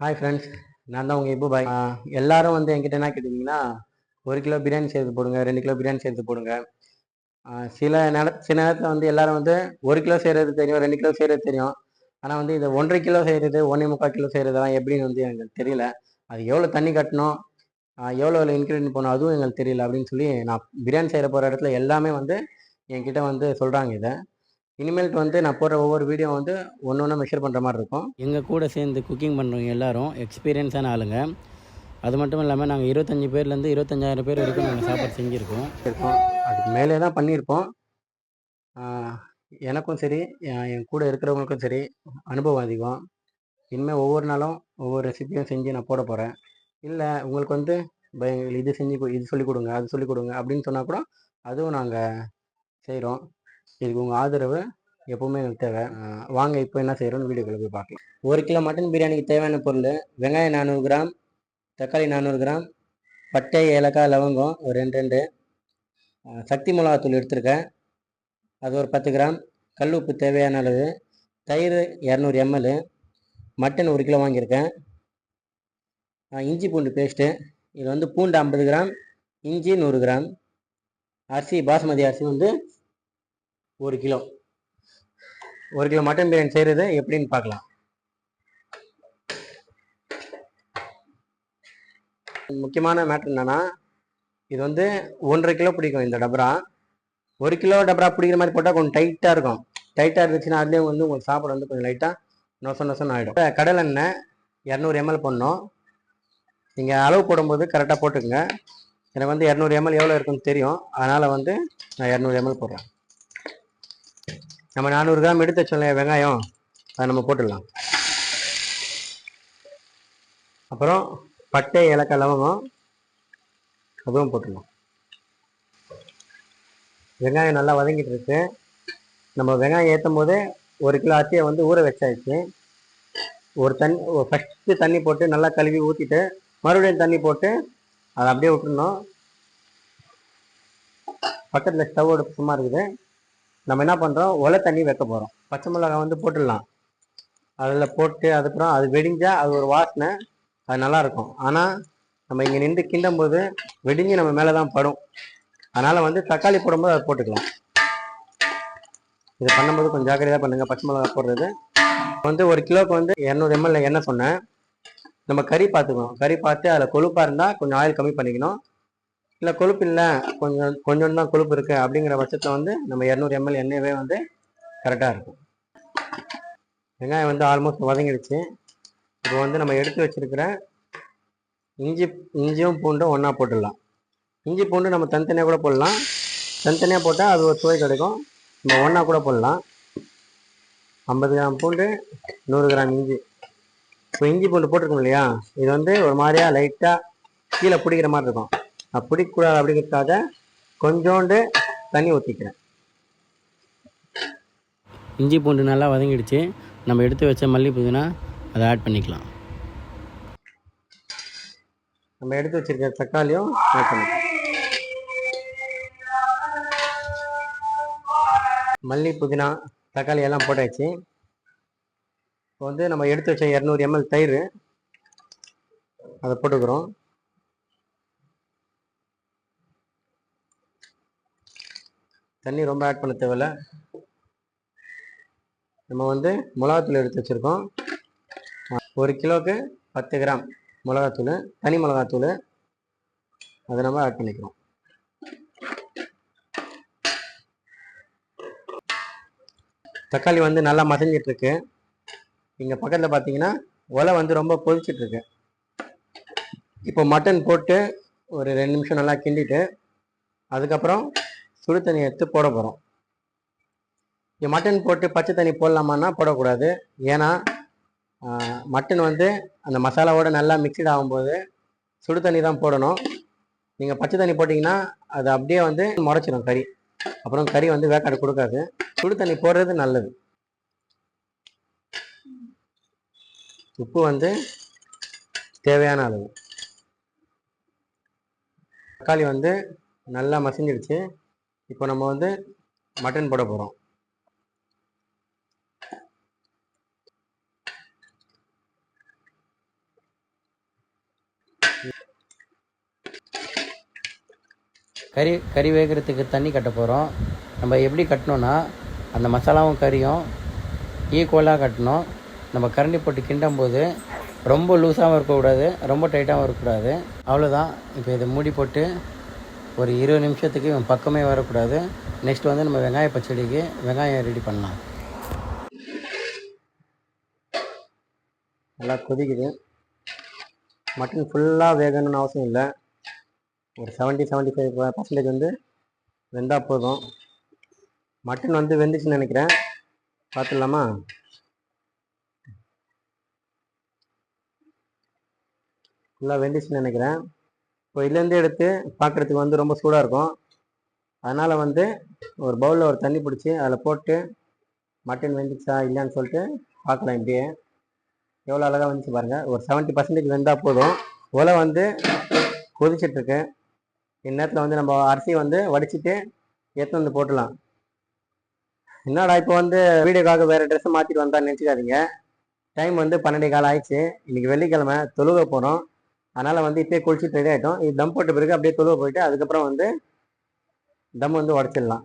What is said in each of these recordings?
Hi friends, நான் தான் உங்கள் இப்போ பாய். எல்லாரும் வந்து என்கிட்ட என்ன கேட்டிங்கன்னா, 1 கிலோ பிரியாணி சேர்த்து போடுங்க, 2 கிலோ பிரியாணி சேர்த்து போடுங்க. சில நேரத்தில் வந்து எல்லாரும் வந்து 1 கிலோ செய்கிறது தெரியும், 2 கிலோ செய்கிறது தெரியும். ஆனால் வந்து இது 1.5 கிலோ செய்கிறது, 1.25 கிலோ செய்கிறதெல்லாம் எப்படின்னு வந்து எனக்கு தெரியல. அது எவ்வளோ தண்ணி கட்டணும், எவ்வளோ இன்க்ரீடியன்ட் போகணும், அதுவும் எங்களுக்கு தெரியல அப்படின்னு சொல்லி நான் பிரியாணி செய்கிற போகிற இடத்துல எல்லாமே வந்து என்கிட்ட வந்து சொல்கிறாங்க இதை. இனிமேல்ட்டு வந்து நான் போடுற ஒவ்வொரு வீடியோ வந்து ஒன்று ஒன்று மெஷர் பண்ணுற மாதிரி இருக்கும். எங்கள் கூட சேர்ந்து குக்கிங் பண்ணுறவங்க எல்லாரும் எக்ஸ்பீரியன்ஸான ஆளுங்க. அது மட்டும் இல்லாமல் நாங்கள் 25 பேர்லேருந்து 25,000 பேர் வரைக்கும் நாங்கள் சாப்பாடு செஞ்சுருக்கோம். அதுக்கு மேலே தான் பண்ணியிருப்போம். எனக்கும் சரி, என் கூட இருக்கிறவங்களுக்கும் சரி அனுபவம் அதிகம். இனிமேல் ஒவ்வொரு நாளும் ஒவ்வொரு ரெசிபியும் செஞ்சு நான் போட போகிறேன். இல்லை உங்களுக்கு வந்து இது செஞ்சு இது சொல்லிக் கொடுங்க, அது சொல்லிக் கொடுங்க அப்படின்னு சொன்னால் கூட அதுவும் நாங்கள் செய்கிறோம். இதுக்கு உங்கள் ஆதரவு எப்போவுமே எங்களுக்கு தேவை. வாங்க இப்போ என்ன செய்கிறோன்னு வீடியோக்குள்ள போய் பார்க்கலாம். 1 கிலோ மட்டன் பிரியாணிக்கு தேவையான பொருள்: வெங்காயம் 400 கிராம், தக்காளி 400 கிராம், பட்டை, ஏலக்காய், லவங்கம் ஒரு 2 சக்தி மிளகாத்தூள் எடுத்திருக்கேன், அது ஒரு 10 கிராம், கல் உப்பு தேவையான அளவு, தயிர் 200 ml, மட்டன் 1 கிலோ வாங்கியிருக்கேன், இஞ்சி பூண்டு பேஸ்ட்டு, இது வந்து பூண்டு 50 கிராம், இஞ்சி 100 கிராம், அரிசி பாஸ்மதி அரிசி வந்து 1 கிலோ. 1 கிலோ மட்டன் பிரியாணி செய்கிறது எப்படின்னு பார்க்கலாம். முக்கியமான மேட்ரு என்னன்னா, இது வந்து 1.5 கிலோ பிடிக்கும் இந்த டபரா. 1 கிலோ டபரா பிடிக்கிற மாதிரி போட்டால் கொஞ்சம் டைட்டாக இருக்கும். டைட்டாக இருந்துச்சுன்னா அதுலேயே வந்து உங்களுக்கு சாப்பாடு வந்து கொஞ்சம் லைட்டாக நொசன்னு ஆகிடும். கடலை எண்ணெய் 200 ml பண்ணோம். நீங்கள் அளவு போடும்போது கரெக்டாக போட்டுக்கோங்க. எனக்கு வந்து 200 ml எவ்வளோ இருக்குன்னு தெரியும், அதனால் வந்து நான் 200 ml போடுறேன். நம்ம 400 கிராம் எடுத்து வச்சோம் வெங்காயம், அதை நம்ம போட்டுடலாம். அப்புறம் பட்டை, ஏலக்காய், லவங்கம் அதுவும் போட்டுடலாம். வெங்காயம் நல்லா வதங்கிட்டு இருக்கு. நம்ம வெங்காயம் ஏற்றும் போது 1 கிலோ அரிசியை வந்து ஊற வச்சாச்சு. ஃபஸ்ட்டு தண்ணி போட்டு நல்லா கழுவி ஊற்றிட்டு மறுபடியும் தண்ணி போட்டு அதை அப்படியே விட்டுருணும். பக்கத்தில் ஸ்டவ் அடுப்பு சும்மா இருக்குது. நம்ம என்ன பண்ணுறோம், ஒலை தண்ணி வைக்க போகிறோம். பச்சை மிளகாய் வந்து போட்டுடலாம். அதில் போட்டு அதுக்கப்புறம் அது வெடிஞ்சால் அது ஒரு வாசனை, அது நல்லாயிருக்கும். ஆனால் நம்ம இங்கே நின்று கிண்டும் போது வெடிஞ்சு நம்ம மேலே தான் படும். அதனால் வந்து தக்காளி போடும்போது அதை போட்டுக்கலாம். இது பண்ணும்போது கொஞ்சம் ஜாக்கிரதையாக பண்ணுங்கள், பச்சை மிளகாய் போடுறது. வந்து 1 கிலோவுக்கு வந்து 200 ml எண்ணெய் சொன்னேன். நம்ம கறி பார்த்துக்கணும். கறி பார்த்து அதில் கொழுப்பாக இருந்தால் கொஞ்சம் ஆயில் கம்மி பண்ணிக்கணும். இல்லை கொழுப்பு இல்லை, கொஞ்சம் தான் கொழுப்பு இருக்குது அப்படிங்கிற பட்சத்தில் வந்து நம்ம 200 ml எண்ணெயவே வந்து கரெக்டாக இருக்கும். வெங்காயம் வந்து ஆல்மோஸ்ட் வதங்கிடுச்சு. இப்போ வந்து நம்ம எடுத்து வச்சிருக்கிற இஞ்சியும் பூண்டும் ஒன்றா போட்டுடலாம். இஞ்சி பூண்டு நம்ம தனித்தனியாக கூட போடலாம். தனித்தனியாக போட்டால் அது ஒரு சுவை கிடைக்கும். நம்ம ஒன்றா கூட போடலாம். 50 கிராம் பூண்டு, 100 கிராம் இஞ்சி. இப்போ இஞ்சி பூண்டு போட்டிருக்கோம் இல்லையா, இது வந்து ஒரு மாதிரியா லைட்டாக கீழே பிடிக்கிற மாதிரி இருக்கும். நான் பிடிக்கக்கூடாது அப்படிங்கிறதுக்காக கொஞ்சோண்டு தண்ணி ஊற்றிக்கிறேன். இஞ்சி பூண்டு நல்லா வதங்கிடுச்சு. நம்ம எடுத்து வச்ச மல்லி புதினா அதை ஆட் பண்ணிக்கலாம். நம்ம எடுத்து வச்சிருக்க தக்காளியும் ஆட் பண்ணிக்கலாம். மல்லி புதினா தக்காளி எல்லாம் போட்டாச்சு. இப்போ வந்து நம்ம எடுத்து வச்ச 200 ml தயிர் அதை போட்டுக்கிறோம். தண்ணி ரொம்ப ஆட் பண்ண தேவையில்ல. நம்ம வந்து மிளகாத்தூள் எடுத்து வச்சுருக்கோம். 1 கிலோவுக்கு 10 கிராம் மிளகாத்தூள், தனி மிளகாத்தூள், அதை நம்ம ஆட் பண்ணிக்கிறோம். தக்காளி வந்து நல்லா மசஞ்சிட்ருக்கு. இங்கே பக்கத்தில் பார்த்தீங்கன்னா ஒலை வந்து ரொம்ப கொதிச்சிட்ருக்கு. இப்போ மட்டன் போட்டு ஒரு 2 நிமிஷம் நல்லா கிண்டிட்டு அதுக்கப்புறம் சுடு தண்ணி எடுத்து போட போகிறோம். இங்கே மட்டன் போட்டு பச்சை தண்ணி போடலாமான்னா போடக்கூடாது. ஏன்னா மட்டன் வந்து அந்த மசாலாவோட நல்லா மிக்சட் ஆகும்போது சுடு தண்ணி தான் போடணும். நீங்கள் பச்சை தண்ணி போட்டிங்கன்னா அது அப்படியே வந்து முறைச்சிடும் கறி. அப்புறம் கறி வந்து வேக்காடு கொடுக்காது. சுடு தண்ணி போடுறது நல்லது. உப்பு வந்து தேவையான அளவு. தக்காளி வந்து நல்லா மசிஞ்சிடுச்சு. இப்போ நம்ம வந்து மட்டன் போட போகிறோம். கறி வேகிறதுக்கு தண்ணி கட்ட போகிறோம். நம்ம எப்படி கட்டணும்னா, அந்த மசாலாவும் கறியும் ஈக்குவலாக கட்டணும். நம்ம கரண்டி போட்டு கிண்டும் போது ரொம்ப லூஸாகவும் இருக்கக்கூடாது, ரொம்ப டைட்டாகவும் இருக்கக்கூடாது. அவ்வளோதான். இப்போ இதை மூடி போட்டு ஒரு 20 நிமிஷத்துக்கு இவன் பக்கமே வரக்கூடாது. நெக்ஸ்ட் வந்து நம்ம வெங்காய பச்சடிக்கு வெங்காயம் ரெடி பண்ணலாம். நல்லா கொதிக்குது. மட்டன் ஃபுல்லாக வேகணும்னு அவசியம் இல்லை. ஒரு 70-75% வந்து வெந்தால் போதும். மட்டன் வந்து வெந்துச்சுன்னு நினைக்கிறேன். பார்த்துடலாமா? ஃபுல்லாக வெந்துச்சுன்னு நினைக்கிறேன். இப்போ இதுலேருந்து எடுத்து பார்க்குறதுக்கு வந்து ரொம்ப சூடாக இருக்கும். அதனால் வந்து ஒரு பவுலில் ஒரு தண்ணி பிடிச்சி அதில் போட்டு மட்டன் வெந்துச்சா இல்லையான்னு சொல்லிட்டு பார்க்கலாம். இப்படியே எவ்வளோ அழகாக வந்துச்சு பாருங்கள். ஒரு 70% வெந்தால் போதும். ஒலை வந்து கொதிச்சிட்ருக்கு. இந்நேரத்தில் வந்து நம்ம அரிசி வந்து வடிச்சிட்டு எடுத்து வந்து போட்டுடலாம். என்னடா இப்போ வந்து வீடியோக்காக வேறு ட்ரெஸ்ஸை மாற்றிட்டு வந்தான்னு நினச்சிக்காதீங்க. டைம் வந்து 12:15 ஆயிடுச்சு. இன்றைக்கி வெள்ளிக்கிழமை தொழுக போகிறோம். அதனால் வந்து இப்போயே குளிச்சுட்டு ரெடி ஆகிட்டோம். இது தம் போட்ட பிறகு அப்படியே தொழுக போயிட்டு அதுக்கப்புறம் வந்து தம் வந்து உடச்சிடலாம்.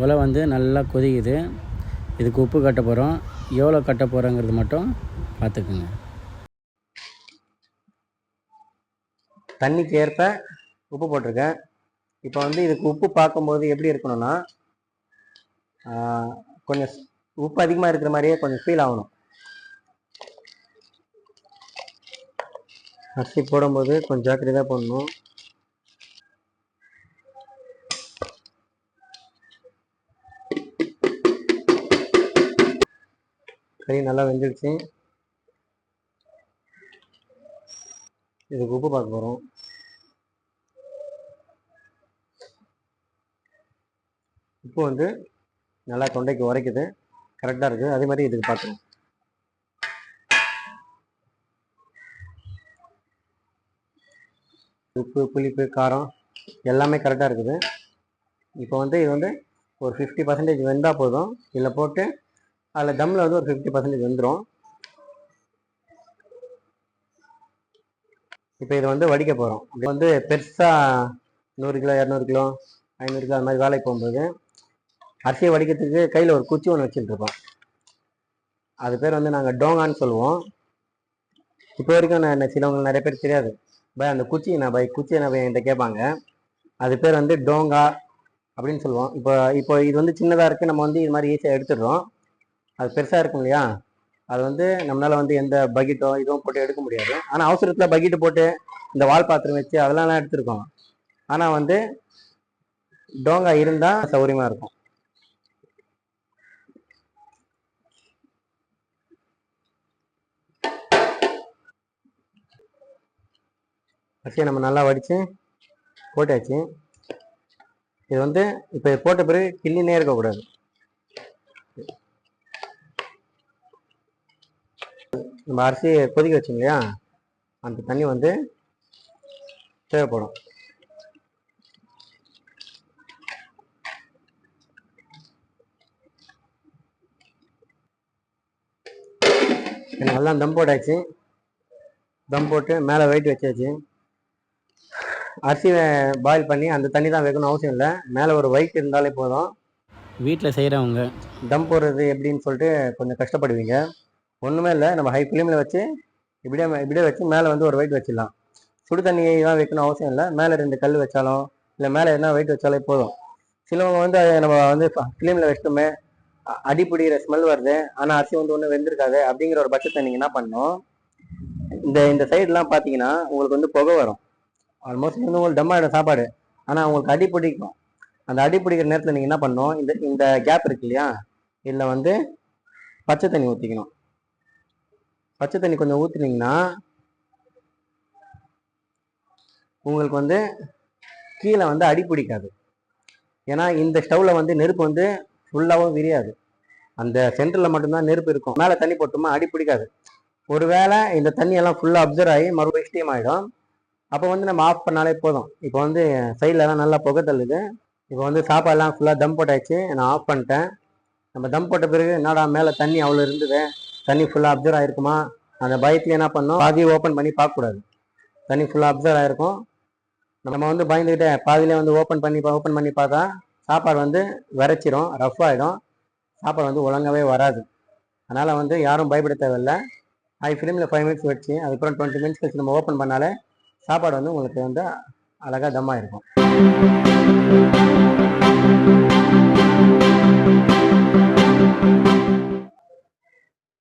ஒலை வந்து நல்லா கொதிக்குது. இதுக்கு உப்பு கட்ட போகிறோம். எவ்வளோ கட்ட போகிறோங்கிறது மட்டும் பார்த்துக்குங்க. தண்ணிக்கு ஏற்ப உப்பு போட்டிருக்கேன். இப்போ வந்து இதுக்கு உப்பு பார்க்கும்போது எப்படி இருக்கணும்னா, கொஞ்சம் உப்பு அதிகமாக இருக்கிற மாதிரியே கொஞ்சம் ஃபீல் ஆகணும். அரிசி போடும்போது கொஞ்சம் ஜாக்கிரதையாக போடணும். கறி நல்லா வெந்துடுச்சு. இதுக்கு உப்பு பார்க்க போகிறோம். உப்பு வந்து நல்லா தொண்டைக்கு உரைக்குது, கரெக்டாக இருக்குது. அதே மாதிரி இதுக்கு பார்க்கணும். உப்பு, புளிப்பு, காரம் எல்லாமே கரெக்டாக இருக்குது. இப்போ வந்து இது வந்து ஒரு 50% வெந்தால் போதும். இதில் போட்டு அதில் தம்மில் வந்து ஒரு 50% வெந்துடும். இப்போ இதை வந்து வடிக்க போகிறோம். இது வந்து பெருசாக 100 கிலோ 200 கிலோ 500 கிலோ அது மாதிரி வேலைக்கு போகும்போது அரிசியை வடிக்கிறதுக்கு கையில் ஒரு குச்சி ஒன்று வச்சுட்டுருப்போம். அது பேர் வந்து நாங்கள் டோங்கான்னு சொல்லுவோம். இப்போ வரைக்கும் நான் சிலவங்களுக்கு நிறைய பேர் தெரியாது. பை அந்த குச்சி என்ன என்கிட்ட கேட்பாங்க. அது பேர் வந்து டோங்கா அப்படின்னு சொல்லுவோம். இப்போ இது வந்து சின்னதாக இருக்குது. நம்ம வந்து இது மாதிரி ஈஸியாக எடுத்துடுறோம். அது பெருசாக இருக்கும் இல்லையா, அது வந்து நம்மளால் வந்து எந்த பக்கெட்டோ இதுவும் போட்டு எடுக்க முடியாது. ஆனால் அவசரத்தில் பக்கெட்டு போட்டு இந்த வால் பாத்திரம் வச்சு அதெல்லாம் எடுத்துருக்கோம். ஆனால் வந்து டோங்கா இருந்தால் சௌகரியமாக இருக்கும். அரிசியை நம்ம நல்லா வடித்து போட்டாச்சு. இது வந்து இப்போ போட்ட பிறகு கிள்ளினே இருக்கக்கூடாது. நம்ம அரிசி கொதிக்க வச்சோம் இல்லையா, அந்த தண்ணி வந்து தேவைப்படும். நல்லா தம் போட்டாச்சு. தம் போட்டு மேலே வெயிட் வச்சாச்சு. அரிசி பாயில் பண்ணி அந்த தண்ணி தான் வைக்கணும் அவசியம் இல்லை. மேலே ஒரு வெயிட் இருந்தாலே போதும். வீட்டில் செய்கிறவங்க தம் போடுறது எப்படின்னு சொல்லிட்டு கொஞ்சம் கஷ்டப்படுவீங்க. ஒன்றுமே இல்லை, நம்ம ஹை ஃப்ளேமில் வச்சு இப்படியே வச்சு மேலே வந்து ஒரு வெயிட் வச்சிடலாம். சுடு தண்ணியை தான் வைக்கணும் அவசியம் இல்லை. மேலே 2 கல் வச்சாலும் இல்லை மேலே என்ன வெயிட் வச்சாலே போதும். சிலவங்க வந்து நம்ம வந்து ஃப்ளேமில் வச்சுட்டோமே அடிப்பிடிக்கிற ஸ்மெல் வருது, ஆனால் அரிசி வந்து ஒன்றும் வெந்திருக்காது அப்படிங்கிற ஒரு பட்சத்தை நீங்கள் என்ன பண்ணணும், இந்த சைட்லாம் பார்த்தீங்கன்னா உங்களுக்கு வந்து புகை வரும். ஆல்மோஸ்ட் வந்து உங்களுக்கு டம்மாயிடும் சாப்பாடு. ஆனால் உங்களுக்கு அடி பிடிக்கும். அந்த அடி பிடிக்கிற நேரத்தில் நீங்கள் என்ன பண்ணணும், இந்த கேப் இருக்கு இல்லையா, இதில் வந்து பச்சை தண்ணி ஊற்றிக்கணும். பச்சை தண்ணி கொஞ்சம் ஊற்றினீங்கன்னா உங்களுக்கு வந்து கீழே வந்து அடி பிடிக்காது. ஏன்னா இந்த ஸ்டவ்வில் வந்து நெருப்பு வந்து ஃபுல்லாகவும் விரியாது. அந்த சென்டரில் மட்டும்தான் நெருப்பு இருக்கும். மேலே தண்ணி போட்டோமா அடி பிடிக்காது. ஒருவேளை இந்த தண்ணியெல்லாம் ஃபுல்லாக அப்சர்வ் ஆகி மறுபடியும் ஸ்டீம் ஆகிடும். அப்போ வந்து நம்ம ஆஃப் பண்ணாலே போதும். இப்போ வந்து சைட்லலாம் நல்லா புகை தள்ளுது. இப்போ வந்து சாப்பாடுலாம் ஃபுல்லாக தம் போட்டாச்சு. நான் ஆஃப் பண்ணிட்டேன். நம்ம தம் போட்ட பிறகு என்னடா மேலே தண்ணி அவ்வளோ இருந்தது, தண்ணி ஃபுல்லாக அப்சர்வ் ஆகிருக்குமா, அந்த பயத்துக்கு என்ன பண்ணோம், பாதி ஓப்பன் பண்ணி பார்க்கக்கூடாது. தண்ணி ஃபுல்லாக அப்சர்வ் ஆகிருக்கும். நம்ம வந்து பயந்துக்கிட்டே பாதியிலே வந்து ஓப்பன் பண்ணி பார்த்தா சாப்பாடு வந்து விரைச்சிரும், ரஃப் ஆகிடும், சாப்பாடு வந்து ஒழுங்காகவே வராது. அதனால் வந்து யாரும் பயப்பட தேவையில்லை. ஹை ஃப்ளேமில் 5 மினிட்ஸ் வச்சு அதுக்கப்புறம் 20 மினிட்ஸ் கழிச்சு நம்ம ஓப்பன் பண்ணாலே சாப்பாடு வந்து உங்களுக்கு வந்து அழகாக தம்மாக இருக்கும்.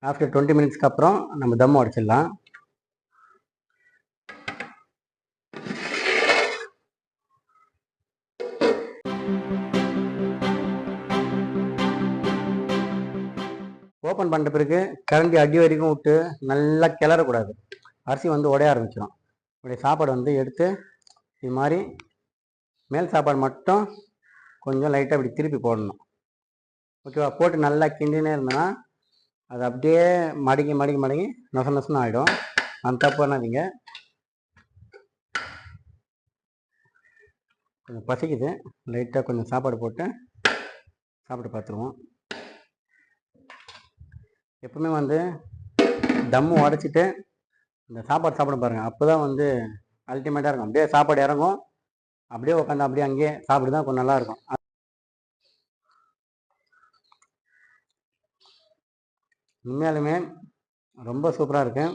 ஆஃப்டர் 20 மினிட்ஸ்க்கு அப்புறம் நம்ம தம் உடைச்சிடலாம். ஓப்பன் பண்ணுற பிறகு கரண்டி அடி வரைக்கும் விட்டு நல்லா கிளறக்கூடாது, அரிசி வந்து உடைய ஆரம்பிச்சிடும். இப்படி சாப்பாடு வந்து எடுத்து இது மாதிரி மேல் சாப்பாடு மட்டும் கொஞ்சம் லைட்டாக இப்படி திருப்பி போடணும். ஓகேவா? போட்டு நல்லா கிண்டினே இருந்தோன்னா அது அப்படியே மடங்கி மடங்கி மடங்கி நொசன்னு ஆகிடும். அந்த தப்பு பண்ணாதீங்க. கொஞ்சம் பசிக்குது, லைட்டாக கொஞ்சம் சாப்பாடு போட்டு சாப்பிட்டு பார்த்துருவோம். எப்பவுமே வந்து தம்மு உடச்சிட்டு இந்த சாப்பாடு சாப்பிட பாருங்கள், அப்போ தான் வந்து அல்டிமேட்டாக இருக்கும். அப்படியே சாப்பாடு இறங்கும், அப்படியே உட்காந்து அப்படியே அங்கேயே சாப்பிட்டு தான் கொஞ்சம் நல்லாயிருக்கும். உண்மையாலுமே ரொம்ப சூப்பராக இருக்கு.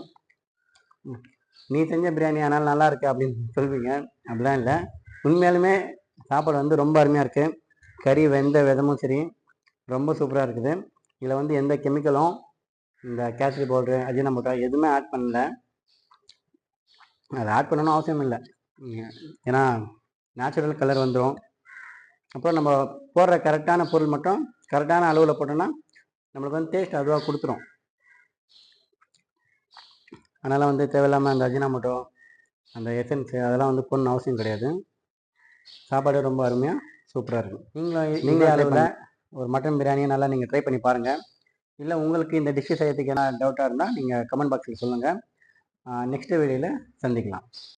நீ செஞ்ச பிரியாணி ஆனால் நல்லா இருக்கு அப்படின்னு சொல்வீங்க, அப்படிலாம் இல்லை. உண்மையாலுமே சாப்பாடு வந்து ரொம்ப அருமையாக இருக்குது. கறி வெந்த விதமும் சரி ரொம்ப சூப்பராக இருக்குது. இதில் வந்து எந்த கெமிக்கலும் இந்த கேசரி பவுட்ரு அஜினமோட்டோ எதுவுமே ஆட் பண்ணல. அதை ஆட் பண்ணணும்னு அவசியம் இல்லை, ஏன்னா நேச்சுரல் கலர் வந்துடும். அப்புறம் நம்ம போடுற கரெக்டான பொருள் மட்டும் கரெக்டான அளவில் போட்டோன்னா நம்மளுக்கு வந்து டேஸ்ட் அதுவாக கொடுத்துரும். அதனால் வந்து தேவையில்லாமல் அந்த அஜினமோட்டோ அந்த எசன்ஸு அதெல்லாம் வந்து போடணும்னு அவசியம் கிடையாது. சாப்பாடு ரொம்ப அருமையாக சூப்பராக இருக்கும். நீங்களே அளவில் ஒரு மட்டன் பிரியாணியை நல்லா நீங்கள் ட்ரை பண்ணி பாருங்கள். இல்லை உங்களுக்கு இந்த டிஷ்ஷு செய்யறதுக்கு என்ன டவுட்டாக இருந்தால் நீங்கள் கமெண்ட் பாக்ஸில் சொல்லுங்கள். நெக்ஸ்ட் வீடியோவில் சந்திக்கலாம்.